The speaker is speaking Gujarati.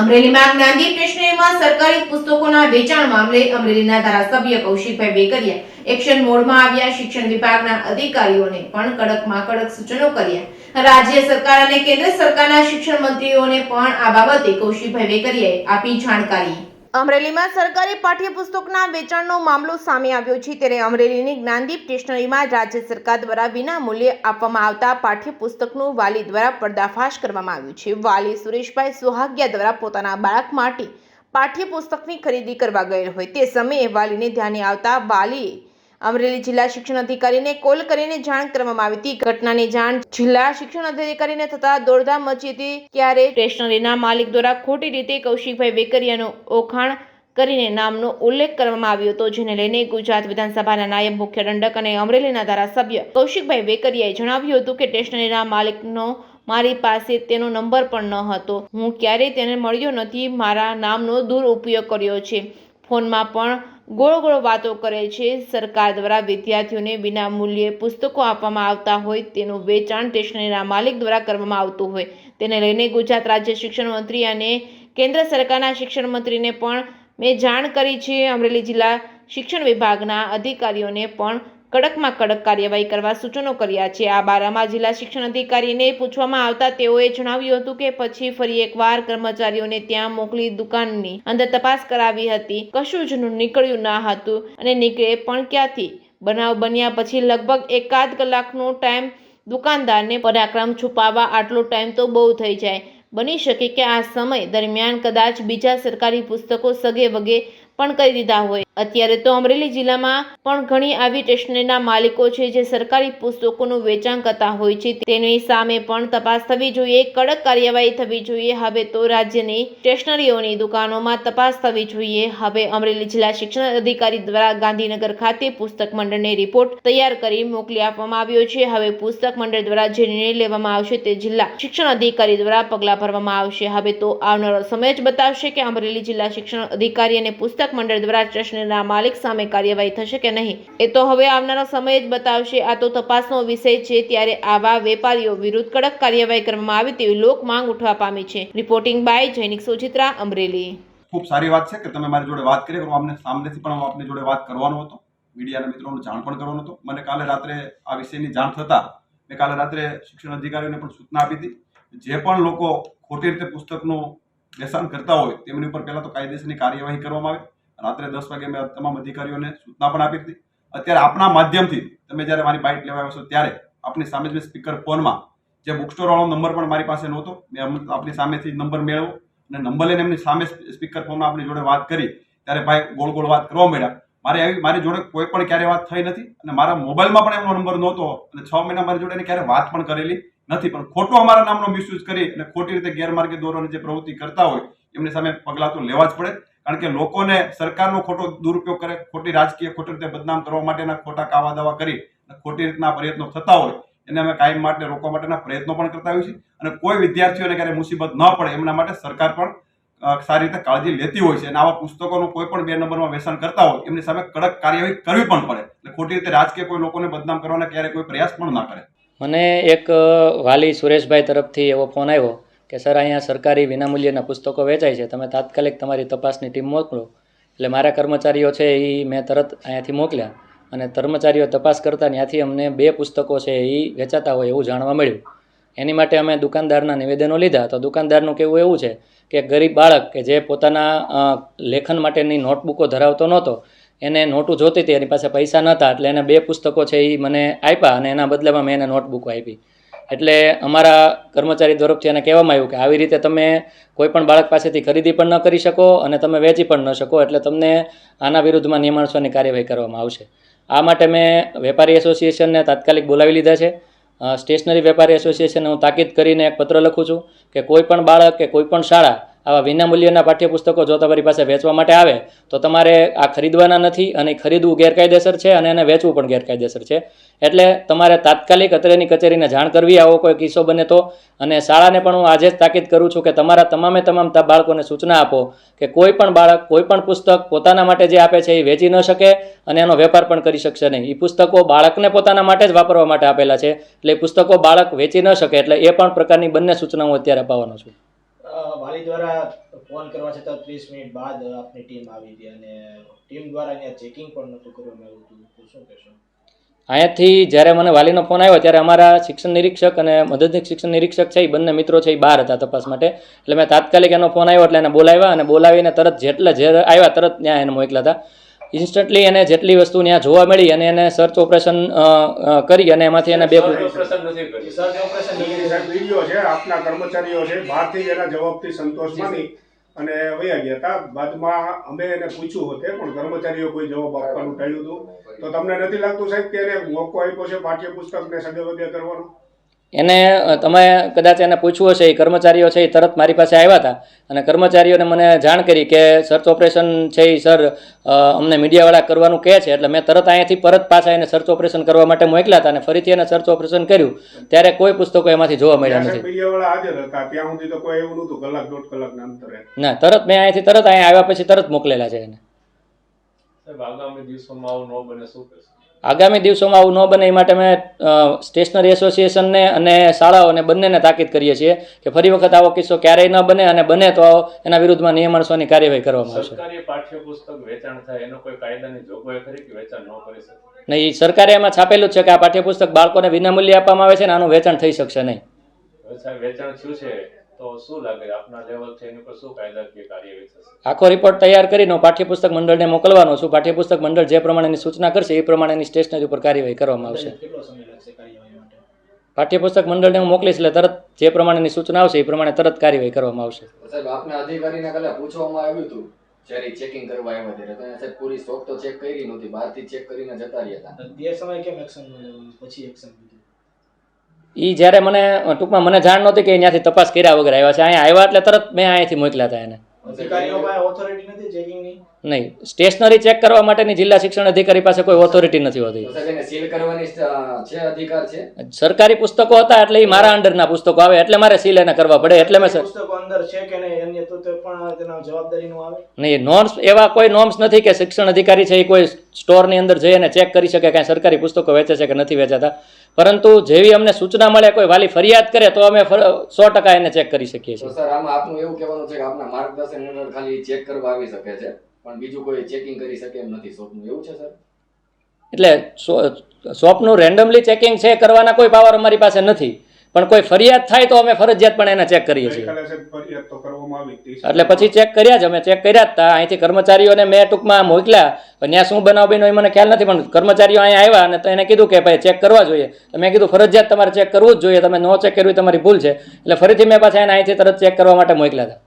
અમરેલીમાં જ્ઞાનદીપ સ્ટેશનરીમાં સરકારી પુસ્તકોના વેચાણ મામલે અમરેલીના ધારાસભ્ય કૌશિકભાઈ વેકરિયા એક્શન મોડમાં આવ્યા. શિક્ષણ વિભાગના અધિકારીઓને પણ કડકમાં કડક સૂચનો કર્યા. રાજ્ય સરકાર અને કેન્દ્ર સરકારના શિક્ષણ મંત્રીઓને પણ આ બાબતે કૌશિકભાઈ વેકરિયાએ આપી જાણકારી. અમરેલીમાં સરકારી પાઠ્યપુસ્તકના વેચાણનો મામલો સામે આવ્યો છે, ત્યારે અમરેલીની જ્ઞાનદીપ સ્ટેશનરીમાં રાજ્ય સરકાર દ્વારા વિના મૂલ્યે આપવામાં આવતા પાઠ્યપુસ્તકનું વાલી દ્વારા પર્દાફાશ કરવામાં આવ્યું છે. વાલી સુરેશભાઈ સુહાગિયા દ્વારા પોતાના બાળક માટે પાઠ્યપુસ્તકની ખરીદી કરવા ગયેલ હોય તે સમયે વાલીને ધ્યાને આવતા વાલીએ અમરેલી જિલ્લા શિક્ષણ અધિકારીને કોલ કરીને જાણ કરવામાં આવી હતી. ઘટનાની જાણ જિલ્લા શિક્ષણ અધિકારીને થતા દોડધામ મચી હતી. ત્યારે સ્ટેશનરીના માલિક દ્વારા ખોટી રીતે કૌશિકભાઈ વેકરિયાનું ઓળખાણ કરીને નામનો ઉલ્લેખ કરવામાં આવ્યો હતો, જેને લઈને ગુજરાત વિધાનસભાના નાયબ મુખ્ય દંડક અને અમરેલીના ધારાસભ્ય કૌશિકભાઈ વેકરિયાએ જણાવ્યું હતું કે સ્ટેશનરીના માલિકનો મારી પાસે તેનો નંબર પણ ન હતો. હું ક્યારેય તેને મળ્યો નથી. મારા નામનો દુરુપયોગ કર્યો છે. ફોનમાં પણ ગોળ ગોળ વાતો કરે છે. સરકાર દ્વારા વિદ્યાર્થીઓને વિના મૂલ્યે પુસ્તકો આપવામાં આવતા હોય તેનું વેચાણ સ્ટેશનરીના માલિક દ્વારા કરવામાં આવતું હોય તેને લઈને ગુજરાત રાજ્ય શિક્ષણ મંત્રી અને કેન્દ્ર સરકારના શિક્ષણ મંત્રીને પણ મેં જાણ કરી છે. અમરેલી જિલ્લા શિક્ષણ વિભાગના અધિકારીઓને પણ કડકમાં કડક કાર્યવાહી કરવા સૂચનો કર્યા છે. આ બારામાં જિલ્લા શિક્ષણ અધિકારીને પૂછવામાં આવતા તેઓએ જણાવ્યું હતું કે પછી ફરી એકવાર કર્મચારીઓને ત્યાં મોકલી દુકાનની અંદર તપાસ કરાવી હતી. કશું જ નીકળ્યું ના હતું અને નીકળે પણ ક્યાંથી. બનાવ બન્યા પછી લગભગ એકાદ કલાકનો ટાઈમ દુકાનદારને પરાક્રમ છુપાવવા આટલો ટાઈમ તો બહુ થઈ જાય. બની શકે કે આ સમય દરમિયાન કદાચ બીજા સરકારી પુસ્તકો સગે વગે પણ કરી દીધા હોય. અત્યારે તો અમરેલી જિલ્લામાં પણ ઘણી આવી સ્ટેશનરીના માલિકો છે જે સરકારી પુસ્તકોનું વેચાણ કરતા હોય છે. તેની સામે પણ તપાસ થવી જોઈએ, કડક કાર્યવાહી થવી જોઈએ. હવે તો રાજ્યની સ્ટેશનરીઓની દુકાનોમાં તપાસ થવી જોઈએ. હવે અમરેલી જિલ્લા શિક્ષણ અધિકારી દ્વારા ગાંધીનગર ખાતે પુસ્તક મંડળને રિપોર્ટ તૈયાર કરી મોકલી આપવામાં આવ્યો છે. હવે પુસ્તક મંડળ દ્વારા જે નિર્ણય લેવામાં આવશે તે જિલ્લા શિક્ષણ અધિકારી દ્વારા પગલાં ભરવામાં આવશે. હવે તો આવનારો સમય જ બતાવશે કે અમરેલી જિલ્લા શિક્ષણ અધિકારી અને પુસ્તક મંડળ દ્વારા સ્ટેશનરીના માલિક સામે કાર્યવાહી થશે કે નહીં, એ તો હવે આવનારો સમય જ બતાવશે. આ તો તપાસનો વિષય છે. ત્યારે આવા વેપારીઓ વિરુદ્ધ કડક કાર્યવાહી કરવામાં આવે તેવી લોક માંગ ઉઠવા પામી છે. Reporting by Jainik Sojitra, Amreli. ખૂબ સારી વાત છે કે તમે મારી જોડે વાત કરી. અમને સામેથી પણ આપની જોડે વાત કરવાનો હતો, મીડિયાના મિત્રોને જાણ પણ કરવાનો હતો. મને કાલે રાત્રે આ વિષયની જાણ થતાં મેં કાલે રાત્રે શિક્ષણ અધિકારીઓને પણ સૂચના આપી હતી. જે પણ લોકો ખોટી રીતે પુસ્તકનું વેચાણ કરતા હોય તેમની ઉપર પહેલાં તો કાયદેસરની કાર્યવાહી કરવામાં આવે. રાત્રે 10 વાગે મેં તમામ અધિકારીઓને સૂચના પણ આપી હતી. અત્યારે આપના માધ્યમથી તમે જ્યારે મારી બાઇટ લેવા આવ્યો છો ત્યારે આપની સામે જ સ્પીકર ફોનમાં જે બુક સ્ટોરવાળો નંબર પણ મારી પાસે નહોતો, મેં આપની સામેથી નંબર મેળવ્યો અને નંબર લઈને એમની સામે સ્પીકર ફોનમાં આપણી જોડે વાત કરી ત્યારે ભાઈ ગોળ ગોળ વાત કરવા માંડ્યા. મારી જોડે કોઈ પણ ક્યારે વાત થઈ નથી અને મારા મોબાઈલમાં પણ એમનો નંબર નહોતો અને 6 મહિના મારી જોડે ક્યારે વાત પણ કરેલી નથી. પણ ખોટો અમારા નામનો મિસયુઝ કરી અને ખોટી રીતે ગેરમાર્ગે દોરવાની જે પ્રવૃત્તિ કરતા હોય એમની સામે પગલાં તો લેવા જ પડે. કારણ કે લોકોને સરકારનો ખોટો દુરુપયોગ કરે, ખોટી રાજકીય ખોટી રીતે બદનામ કરવા માટેના ખોટા કાવા દાવા કરી ખોટી રીતના પ્રયત્નો થતા હોય એને અમે કાયમ માટે રોકવા માટેના પ્રયત્નો પણ કરતા હોઈએ છીએ. અને કોઈ વિદ્યાર્થીઓને ક્યારે મુસીબત ન પડે એમના માટે સરકાર પણ સારી રીતે કાળજી લેતી હોય છે. અને આવા પુસ્તકોનું કોઈ પણ 2 નંબરમાં વેચાણ કરતા હોય એમની સામે કડક કાર્યવાહી કરવી પણ પડે. એટલે ખોટી રીતે રાજકીય કોઈ લોકોને બદનામ કરવાના ક્યારે કોઈ પ્રયાસ પણ ના કરે. મને એક વાલી સુરેશભાઈ તરફથી એવો ફોન આવ્યો કે સર અહીંયા સરકારી વિનામૂલ્યના પુસ્તકો વેચાય છે, તમે તાત્કાલિક તમારી તપાસની ટીમ મોકલો. એટલે મારા કર્મચારીઓ છે એ મેં તરત અહીંયાથી મોકલ્યા અને કર્મચારીઓ તપાસ કરતા ત્યાંથી અમને 2 પુસ્તકો છે એ વેચાતા હોય એવું જાણવા મળ્યું. એની માટે અમે દુકાનદારના નિવેદનો લીધા. તો દુકાનદારનું કહેવું એવું છે કે ગરીબ બાળક કે જે પોતાના લેખન માટેની નોટબુકો ધરાવતો નહોતો, એને નોટું જોતી હતી, એની પાસે પૈસા નહોતા, એટલે એને 2 પુસ્તકો છે એ મને આપ્યા અને એના બદલામાં મેં એને નોટબુકો આપી. એટલે અમારા કર્મચારી તરફથી એને કહેવામાં આવ્યું કે આવી રીતે તમે કોઈ પણ બાળક પાસેથી ખરીદી પણ ન કરી શકો અને તમે વેચી પણ ન શકો, એટલે તમને આના વિરુદ્ધમાં નિયમાનુસારની કાર્યવાહી કરવામાં આવશે. આ માટે મેં વેપારી એસોસિએશનને તાત્કાલિક બોલાવી લીધા છે. સ્ટેશનરી વેપારી એસોસિએશનને હું તાકીદ કરીને એક પત્ર લખું છું કે કોઈ પણ બાળક કે કોઈ પણ શાળા આવા વિનામૂલ્યના પાઠ્યપુસ્તકો જો તમારી પાસે વેચવા માટે આવે તો તમારે આ ખરીદવાના નથી અને ખરીદવું ગેરકાયદેસર છે અને એને વેચવું પણ ગેરકાયદેસર છે. એટલે તમારે તાત્કાલિક અત્રેની કચેરીને જાણ કરવી આવો કોઈ કિસ્સો બને તો. અને શાળાને પણ હું આજે જ તાકીદ કરું છું કે તમારા તમામ બાળકોને સૂચના આપો કે કોઈ પણ બાળક કોઈ પણ પુસ્તક પોતાના માટે જે આપે છે એ વેચી ન શકે અને એનો વેપાર પણ કરી શકશે નહીં. એ પુસ્તકો બાળકને પોતાના માટે જ વાપરવા માટે આપેલા છે, એટલે એ પુસ્તકો બાળક વેચી ન શકે. એટલે એ પણ પ્રકારની બંને સૂચનાઓ અત્યારે અપાવવાનો છું. વાલી દ્વારા ફોન કરવા છતાં 30 મિનિટ બાદ આપની ટીમ આવી હતી અને ટીમ દ્વારા અહીંયા ચેકિંગ પણ નહોતું કરવામાં આવ્યું હતું, તો શું કહેશો? અહીંયાથી જ્યારે મને વાલીનો ફોન આવ્યો ત્યારે અમારા શિક્ષણ નિરીક્ષક અને મદદનીશ શિક્ષણ નિરીક્ષક છે એ બંને મિત્રો છે એ બહાર હતા તપાસ માટે. એટલે મેં તાત્કાલિક એનો ફોન આવ્યો એટલે એને બોલાવ્યા અને બોલાવીને તરત જે આવ્યા તરત ત્યાં એને મોકલ્યા હતા. ઇન્સ્ટન્ટલી એને જેટલી વસ્તુ ત્યાં જોવા મળી અને એને સર્ચ ઓપરેશન કરી અને એમાંથી એને બે વિડીયો છે, આપના કર્મચારીઓ છે બહારથી જ એના જવાબથી સંતોષ માની અને વયા ગયા હતા. બાદમાં અમે એને પૂછ્યું હતું પણ કર્મચારીઓ કોઈ જવાબ આપવાનું ટાળ્યું હતું. તો તમને નથી લાગતું સાહેબ કે એને મોકો આપ્યો છે પાઠ્યપુસ્તકને સદુપયોગ કરવાનો? એને તમે કદાચ એને પૂછવું હશે, એ કર્મચારીઓ છે એ તરત મારી પાસે આવ્યા હતા અને કર્મચારીઓને મને જાણ કરી કે સર્ચ ઓપરેશન છે એ સર અમને મીડિયાવાળા કરવાનું કહે છે. એટલે મેં તરત અહીંયાથી પરત પાછા એને સર્ચ ઓપરેશન કરવા માટે મોકલ્યા હતા અને ફરીથી એને સર્ચ ઓપરેશન કર્યું ત્યારે કોઈ પુસ્તકો એમાંથી જોવા મળ્યા નથી. મીડિયાવાળા હાજર હતા ત્યાં સુધી તો કોઈ એવું નહોતું, કલાક દોઢ કલાકના અંતરે? ના, તરત મેં અહીંયાથી તરત અહીંયા આવ્યા પછી તરત મોકલેલા છે એને. આગામી દિવસોમાં આવું ન બને શું કરશે? આગામી દિવસોમાં આવું ન બને એ માટે મેં સ્ટેશનરી એસોસિએશનને અને શાળાઓને બંનેને તાકીદ કરીએ છીએ કે ફરી વખત આવો કિસ્સો ક્યારેય ન બને અને બને તો એના વિરુદ્ધમાં નિયમનસરની કાર્યવાહી કરવામાં આવશે. સરકારી પાઠ્યપુસ્તક વેચાણ થાય એનો કોઈ કાયદાની જોગવાઈ ખરી કે વેચાણ ન કરી શકે? નહીં, સરકારે એમાં છાપેલું જ છે કે આ પાઠ્યપુસ્તક બાળકોને વિનામૂલ્યે આપવામાં આવે છે અને આનું વેચાણ થઈ શકશે નહીં. વેચાણ થયું છે તો શું લાગે આપના લેવલ છે એની પર શું કાયદાકીય કાર્યવાહી થશે? આખો રિપોર્ટ તૈયાર કરીને હું પાઠ્યપુસ્તક મંડળને મોકલવાનો છું. પાઠ્યપુસ્તક મંડળ જે પ્રમાણેની સૂચના કરશે એ પ્રમાણેની સ્ટેશનરી ઉપર કાર્યવાહી કરવામાં આવશે. કેટલો સમય લાગશે કાર્યવાહી માટે? પાઠ્યપુસ્તક મંડળને હું મોકલીશ એટલે તરત જે પ્રમાણેની સૂચના આવશે એ પ્રમાણે તરત કાર્યવાહી કરવામાં આવશે. સાહેબ આપના અધિકારીને કાલે પૂછવામાં આવ્યું હતું જ્યારે ચેકિંગ કરવા આવ્યા ત્યારે તો સાહેબ પૂરી સ્ટોક તો ચેક કરી નહોતી, બહારથી ચેક કરીને જતા રહ્યા હતા. તે સમયે કેમ એક્શન પછી એક્શન લીધું? એ જ્યારે મને ટૂંકમાં મને જાણ નહોતી કે ત્યાંથી તપાસ કર્યા વગર આવ્યા છે. અહીંયા આવ્યા એટલે તરત મેં અહીંયાથી મોકલ્યા હતા એને. અધિકારીઓ પાસે ઓથોરિટી નથી ચેકિંગની? નહીં, સ્ટેશનરી ચેક કરવા માટેની જિલ્લા શિક્ષણ અધિકારી પાસે કોઈ ઓથોરિટી નથી હોતી. તો સાહેબ એને સીલ કરવાની છે અધિકાર છે? સરકારી પુસ્તકો હતા એટલે એ મારા અંડરના પુસ્તકો આવે એટલે મારે સીલ એને કરવા પડે એટલે મેં પુસ્તકો અંદર છે કે નહીં અન્ય તો તે પણ તેના જવાબદારીનું આવે? નહીં, નોર્મ્સ એવા કોઈ નોર્મ્સ નથી કે શિક્ષણ અધિકારી છે એ કોઈ સ્ટોરની અંદર જઈ અને ચેક કરી શકે કાંઈ સરકારી પુસ્તકો વેચે છે કે નથી વેચાતા. પરંતુ જેવી અમને સૂચના મળે, કોઈ વાલી ફરિયાદ કરે તો અમે 100% એને ચેક કરી શકીએ તો છીએ. સર આમાં આપનું એવું કહેવાનું છે કે આપના માર્ગદર્શન હેઠળ ખાલી ચેક કરવા આવી શકે છે પણ બીજું કોઈ ચેકિંગ કરી શકે એમ નથી શોપનું, એવું છે સર? એટલે શોપનું રેન્ડમલી ચેકિંગ છે કરવાના કોઈ પાવર અમારી પાસે નથી, પણ કોઈ ફરિયાદ થાય તો અમે ફરજિયાત પણ એને ચેક કરીએ છીએ. ગઈકાલે સાહેબ ફરિયાદ તો કરવામાં આવી હતી. એટલે પછી ચેક કર્યા જ, અમે ચેક કર્યા જ હતા. અહીંથી કર્મચારીઓને મેં ટૂંકમાં મોકલ્યા, પણ ત્યાં શું બનાવ બન્યો એ મને ખ્યાલ નથી, પણ કર્મચારીઓ અહીંયા આવ્યા અને તો એને કીધું કે ભાઈ ચેક કરવા જોઈએ. તો મેં કીધું ફરજિયાત તમારે ચેક કરવું જ જોઈએ, તમે નો ચેક કર્યું તમારી ભૂલ છે. એટલે ફરીથી મેં પાછા એને અહીંથી તરત ચેક કરવા માટે મોકલ્યા હતા.